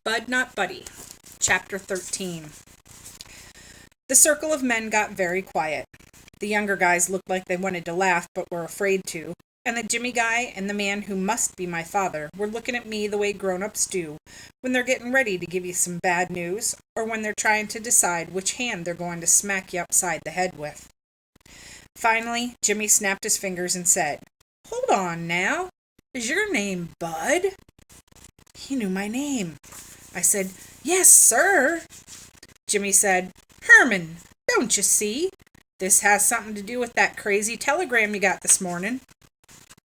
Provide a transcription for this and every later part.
Bud Not Buddy, Chapter 13. The circle of men got very quiet. The younger guys looked like they wanted to laugh but were afraid to, and the Jimmy guy and the man who must be my father were looking at me the way grown-ups do when they're getting ready to give you some bad news or when they're trying to decide which hand they're going to smack you upside the head with. Finally, Jimmy snapped his fingers and said, "Hold on now. Is your name Bud?" He knew my name. I said, "Yes, sir." Jimmy said, "Herman, don't you see? This has something to do with that crazy telegram you got this morning."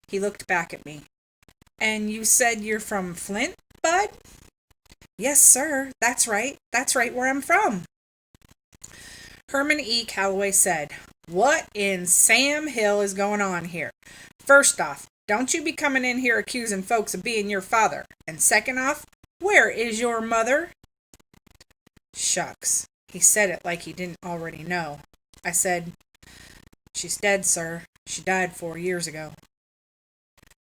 He looked back at me. "And you said you're from Flint, Bud?" "Yes, sir. That's right. That's right where I'm from." Herman E. Calloway said, "What in Sam Hill is going on here? First off, don't you be coming in here accusing folks of being your father. And second off, where is your mother?" Shucks. He said it like he didn't already know. I said, "She's dead, sir. She died 4 years ago."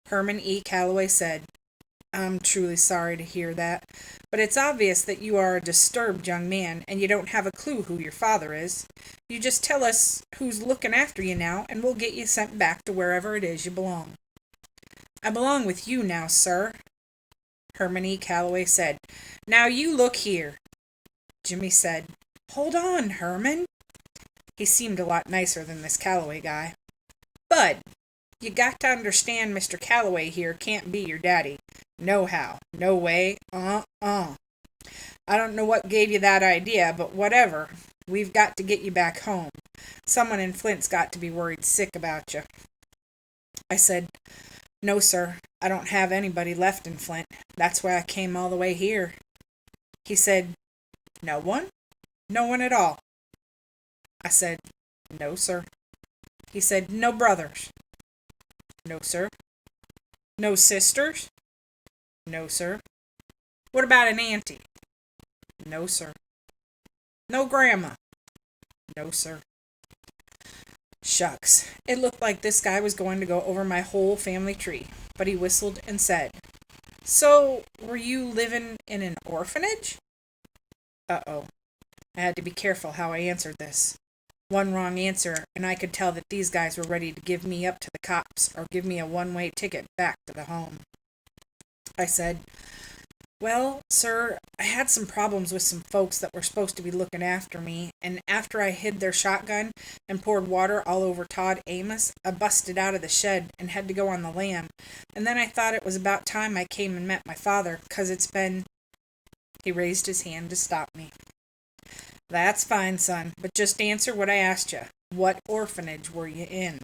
Herman E. Calloway said, "I'm truly sorry to hear that, but it's obvious that you are a disturbed young man and you don't have a clue who your father is. You just tell us who's looking after you now and we'll get you sent back to wherever it is you belong." "I belong with you now, sir." Herman E. Calloway said, "Now you look here." Jimmy said, "Hold on, Herman." He seemed a lot nicer than this Calloway guy. "Bud, you got to understand Mr. Calloway here can't be your daddy. No how, no way, I don't know what gave you that idea, but whatever. We've got to get you back home. Someone in Flint's got to be worried sick about you." I said, "No, sir. I don't have anybody left in Flint. That's why I came all the way here." He said, "No one? No one at all?" I said, "No, sir." He said, "No brothers?" "No, sir." "No sisters?" "No, sir." "What about an auntie?" "No, sir." "No grandma?" "No, sir." Shucks. It looked like this guy was going to go over my whole family tree, but he whistled and said, "So, were you living in an orphanage?" Uh-oh. I had to be careful how I answered this. One wrong answer, and I could tell that these guys were ready to give me up to the cops or give me a one-way ticket back to the home. I said, "Well, sir, I had some problems with some folks that were supposed to be looking after me, and after I hid their shotgun and poured water all over Todd Amos, I busted out of the shed and had to go on the lam, and then I thought it was about time I came and met my father, 'cause it's been—" He raised his hand to stop me. "That's fine, son, but just answer what I asked you. What orphanage were you in?"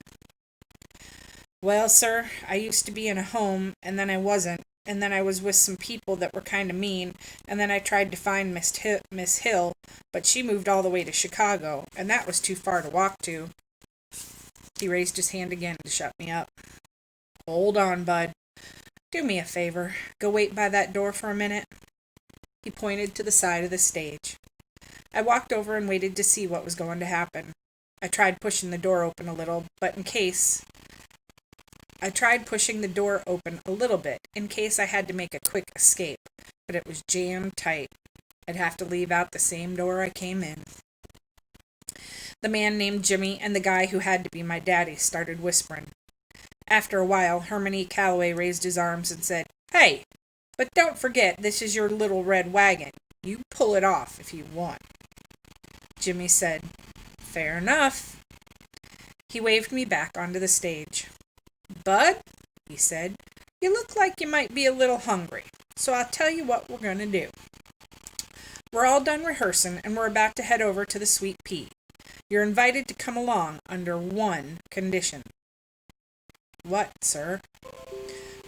"Well, sir, I used to be in a home, and then I wasn't, and then I was with some people that were kind of mean, and then I tried to find Miss Hill, but she moved all the way to Chicago, and that was too far to walk to." He raised his hand again to shut me up. "Hold on, Bud. Do me a favor. Go wait by that door for a minute." He pointed to the side of the stage. I walked over and waited to see what was going to happen. I tried pushing the door open a little bit in case I had to make a quick escape, but it was jammed tight. I'd have to leave out the same door I came in. The man named Jimmy and the guy who had to be my daddy started whispering. After a while, Herman E. Calloway raised his arms and said, "Hey, but don't forget this is your little red wagon. You pull it off if you want." Jimmy said, "Fair enough." He waved me back onto the stage. "Bud," he said, "you look like you might be a little hungry, so I'll tell you what we're going to do. We're all done rehearsing, and we're about to head over to the Sweet Pea. You're invited to come along under one condition." "What, sir?"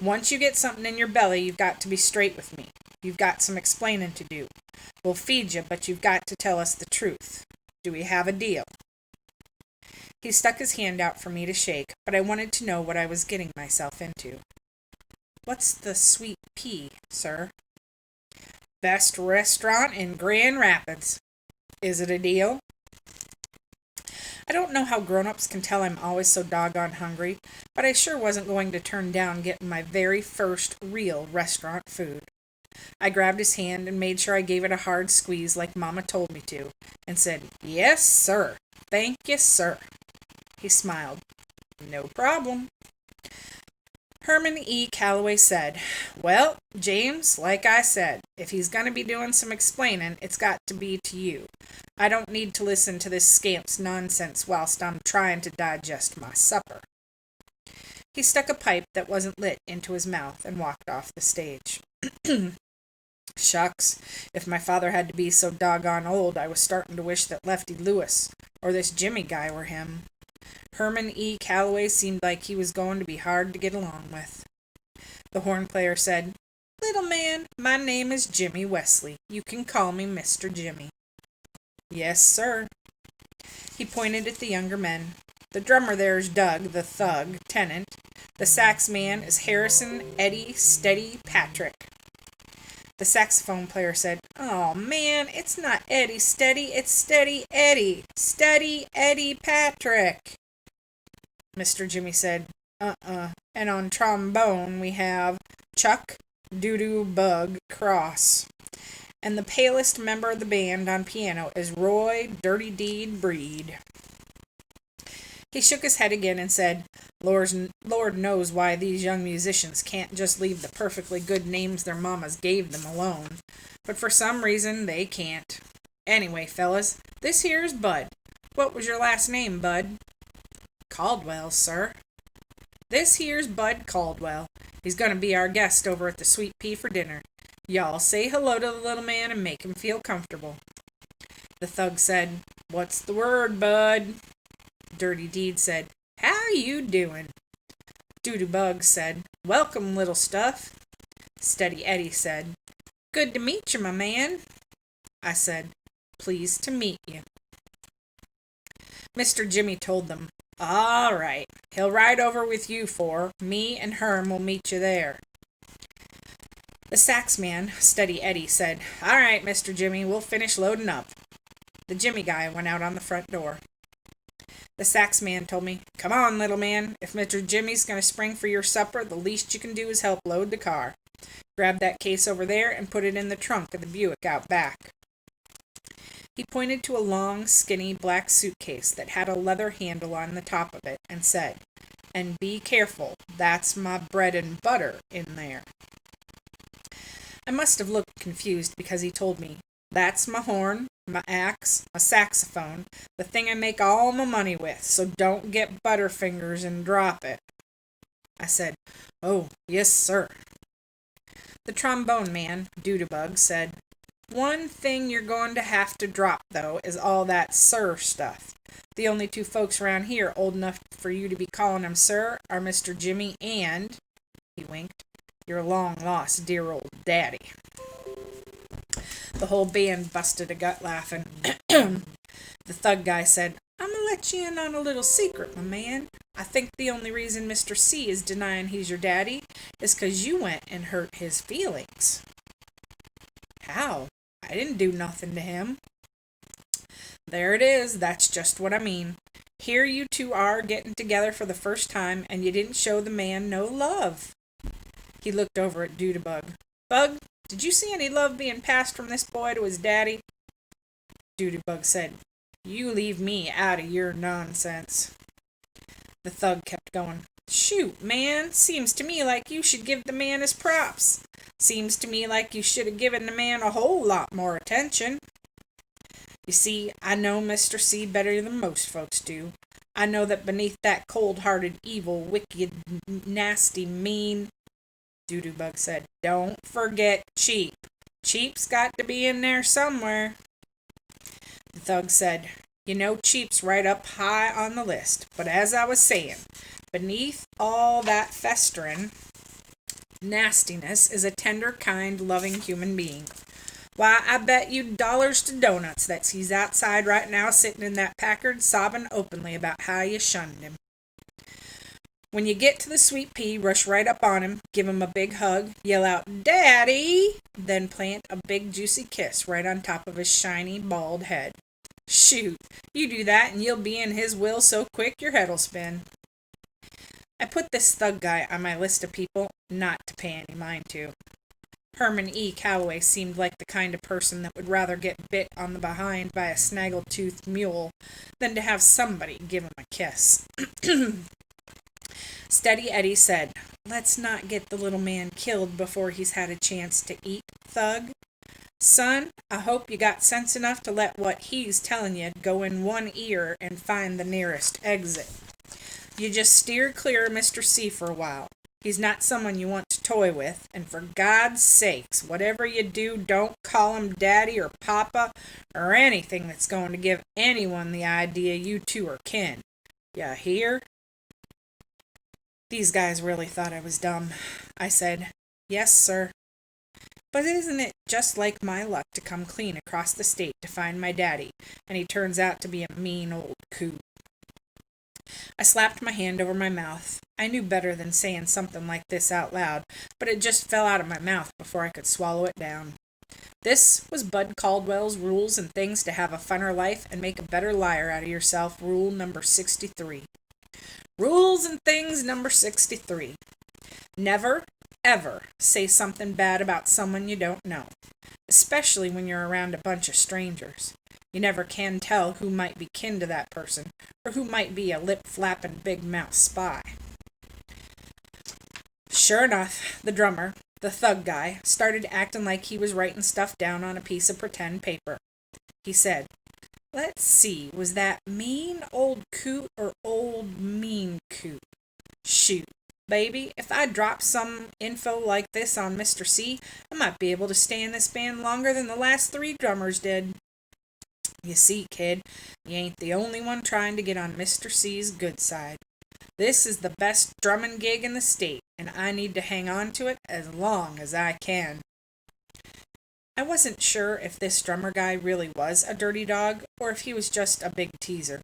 "Once you get something in your belly, you've got to be straight with me. You've got some explaining to do. We'll feed you, but you've got to tell us the truth. Do we have a deal?" He stuck his hand out for me to shake, but I wanted to know what I was getting myself into. "What's the Sweet Pea, sir?" "Best restaurant in Grand Rapids. Is it a deal?" I don't know how grown-ups can tell I'm always so doggone hungry, but I sure wasn't going to turn down getting my very first real restaurant food. I grabbed his hand and made sure I gave it a hard squeeze like Mama told me to, and said, "Yes, sir. Thank you, sir." He smiled. "No problem." Herman E. Calloway said, "Well, James, like I said, if he's going to be doing some explaining, it's got to be to you. I don't need to listen to this scamp's nonsense whilst I'm trying to digest my supper." He stuck a pipe that wasn't lit into his mouth and walked off the stage. Shucks, if my father had to be so doggone old, I was starting to wish that Lefty Lewis, or this Jimmy guy, were him. Herman E. Calloway seemed like he was going to be hard to get along with. The horn player said, "Little man, my name is Jimmy Wesley. You can call me Mr. Jimmy." "Yes, sir." He pointed at the younger men. "The drummer there's Doug, the thug, tenant. The sax man is Harrison Eddie Steady Patrick." The saxophone player said, "Oh, man, it's not Eddie Steady, it's Steady Eddie. Steady Eddie Patrick." Mr. Jimmy said, And on trombone we have Chuck Doodoo Bug Cross. And the palest member of the band on piano is Roy Dirty Deed Breed." He shook his head again and said, Lord knows why these young musicians can't just leave the perfectly good names their mamas gave them alone. But for some reason, they can't. Anyway, fellas, this here's Bud. What was your last name, Bud?" "Caldwell, sir." "This here's Bud Caldwell. He's going to be our guest over at the Sweet Pea for dinner. Y'all say hello to the little man and make him feel comfortable." The thug said, "What's the word, Bud?" Dirty Deed said, "How you doing?" Doodoo Bug said, "Welcome, little stuff." Steady Eddie said, "Good to meet you, my man." I said, "Pleased to meet you." Mr. Jimmy told them, "All right, he'll ride over with you four. Me and Herm will meet you there." The sax man, Steady Eddie, said, "All right, Mr. Jimmy, we'll finish loading up." The Jimmy guy went out on the front door. The sax man told me, "Come on, little man. If Mr. Jimmy's going to spring for your supper, the least you can do is help load the car. Grab that case over there and put it in the trunk of the Buick out back." He pointed to a long, skinny black suitcase that had a leather handle on the top of it and said, "And be careful, that's my bread and butter in there." I must have looked confused because he told me, "That's my horn, my axe, my saxophone, the thing I make all my money with, so don't get butterfingers and drop it." I said, "Oh, yes, sir." The trombone man, Doodoo-Bug, said, "One thing you're going to have to drop, though, is all that sir stuff. The only two folks around here old enough for you to be calling him sir are Mr. Jimmy and," he winked, "your long-lost dear old daddy." The whole band busted a gut laughing. The thug guy said, "I'm going to let you in on a little secret, my man. I think the only reason Mr. C is denying he's your daddy is 'cause you went and hurt his feelings." "How? I didn't do nothing to him." "There it is. That's just what I mean. Here you two are getting together for the first time, and you didn't show the man no love." He looked over at Doodoo-Bug. "Bug, did you see any love being passed from this boy to his daddy?" Doodoo-Bug said, "You leave me out of your nonsense." The thug kept going. "Shoot, man, seems to me like you should give the man his props. Seems to me like you should have given the man a whole lot more attention. You see, I know Mr. C better than most folks do. I know that beneath that cold-hearted, evil, wicked, nasty, mean—" Doodoo-Bug said, "Don't forget Cheap. Cheap's got to be in there somewhere." The thug said, "You know Cheap's right up high on the list, but as I was saying, beneath all that festering nastiness is a tender, kind, loving human being. Why, I bet you dollars to donuts that he's outside right now sitting in that Packard sobbing openly about how you shunned him. When you get to the Sweet Pea, rush right up on him, give him a big hug, yell out, 'Daddy!' then plant a big juicy kiss right on top of his shiny, bald head. Shoot, you do that and you'll be in his will so quick your head'll spin." I put this thug guy on my list of people not to pay any mind to. Herman E. Calloway seemed like the kind of person that would rather get bit on the behind by a snaggle-toothed mule than to have somebody give him a kiss. Steady Eddie said, "Let's not get the little man killed before he's had a chance to eat, Thug. Son, I hope you got sense enough to let what he's telling you go in one ear and find the nearest exit. You just steer clear of Mr. C for a while. He's not someone you want to toy with, and for God's sakes, whatever you do, don't call him Daddy or Papa or anything that's going to give anyone the idea you two are kin. Ya hear?" These guys really thought I was dumb. I said, "Yes, sir." But isn't it just like my luck to come clean across the state to find my daddy, and he turns out to be a mean old coot? I slapped my hand over my mouth. I knew better than saying something like this out loud, but it just fell out of my mouth before I could swallow it down. This was Bud Caldwell's Rules and Things to Have a Funner Life and Make a Better Liar Out of Yourself, rule number 63. Rules and Things number 63. Never, ever say something bad about someone you don't know, especially when you're around a bunch of strangers. You never can tell who might be kin to that person, or who might be a lip-flapping, big-mouth spy. Sure enough, the drummer, the thug guy, started acting like he was writing stuff down on a piece of pretend paper. He said, "Let's see, was that mean old coot or old mean coot? Shoot, baby, if I drop some info like this on Mr. C, I might be able to stay in this band longer than the last 3 drummers did. You see, kid, you ain't the only one trying to get on Mr. C's good side. This is the best drumming gig in the state, and I need to hang on to it as long as I can." I wasn't sure if this drummer guy really was a dirty dog, or if he was just a big teaser.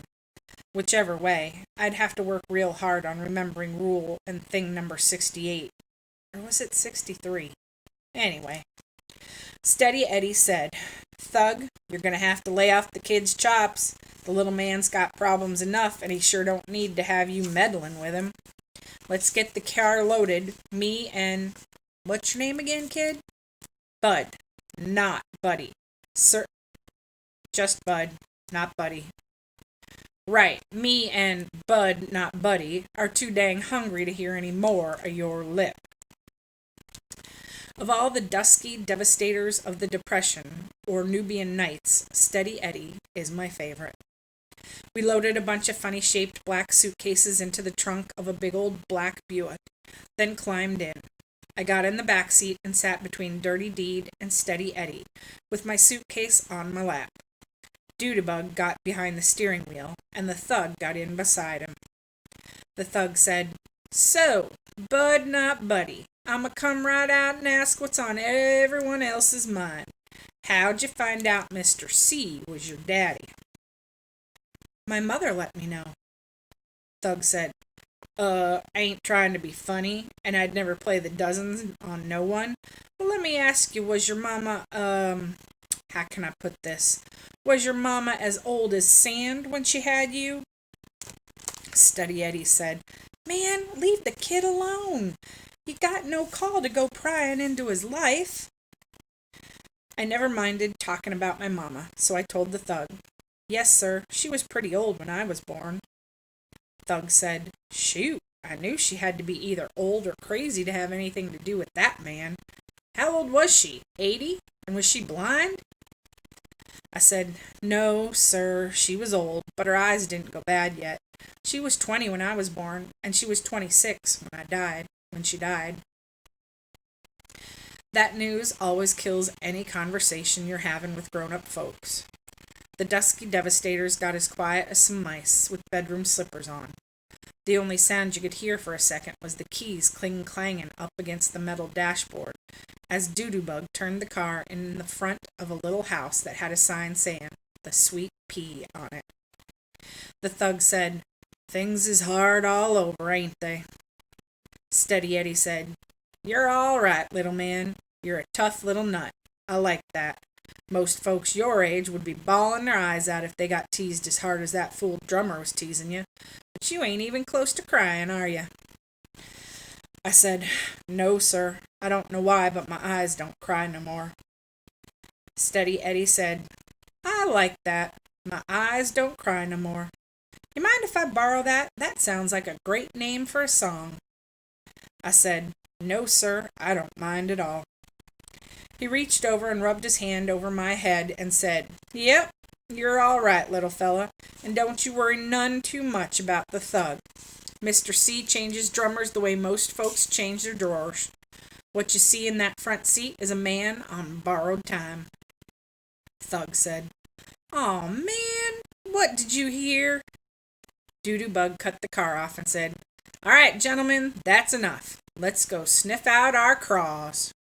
Whichever way, I'd have to work real hard on remembering rule and thing number 68. Or was it 63? Anyway. Steady Eddie said, "Thug, you're going to have to lay off the kid's chops. The little man's got problems enough, and he sure don't need to have you meddling with him. Let's get the car loaded, me and... What's your name again, kid?" "Bud. Not Buddy. Sir, just Bud, not Buddy." "Right, me and Bud, not Buddy, are too dang hungry to hear any more of your lip." Of all the dusky devastators of the Depression, or Nubian Nights, Steady Eddie is my favorite. We loaded a bunch of funny-shaped black suitcases into the trunk of a big old black Buick, then climbed in. I got in the back seat and sat between Dirty Deed and Steady Eddie, with my suitcase on my lap. Doodybug got behind the steering wheel, and the thug got in beside him. The thug said, "So, Bud, not Buddy, I'ma come right out and ask what's on everyone else's mind. How'd you find out Mr. C was your daddy?" "My mother let me know." Thug said, Ain't trying to be funny, and I'd never play the dozens on no one. But let me ask you, was your mama, how can I put this? Was your mama as old as sand when she had you?" Steady Eddie said, "Man, leave the kid alone. You got no call to go prying into his life." I never minded talking about my mama, so I told the thug, "Yes, sir, she was pretty old when I was born." Thug said, "Shoot, I knew she had to be either old or crazy to have anything to do with that man. How old was she? 80? And was she blind?" I said, "No, sir, she was old, but her eyes didn't go bad yet. She was 20 when I was born, and she was 26 when she died." That news always kills any conversation you're having with grown-up folks. The dusky devastators got as quiet as some mice with bedroom slippers on. The only sound you could hear for a second was the keys clang-clanging up against the metal dashboard as Doodybug turned the car in the front of a little house that had a sign saying, "The Sweet Pea," on it. The thug said, "Things is hard all over, ain't they?" Steady Eddie said, "You're all right, little man. You're a tough little nut. I like that. Most folks your age would be bawling their eyes out if they got teased as hard as that fool drummer was teasing you. But you ain't even close to crying, are you?" I said, "No, sir. I don't know why, but my eyes don't cry no more." Steady Eddie said, "I like that. My eyes don't cry no more. You mind if I borrow that? That sounds like a great name for a song." I said, "No, sir. I don't mind at all." He reached over and rubbed his hand over my head and said, "Yep, you're all right, little fella, and don't you worry none too much about the thug. Mr. C changes drummers the way most folks change their drawers. What you see in that front seat is a man on borrowed time." Thug said, "Aw, man, what did you hear?" Doodoo cut the car off and said, "All right, gentlemen, that's enough. Let's go sniff out our craws."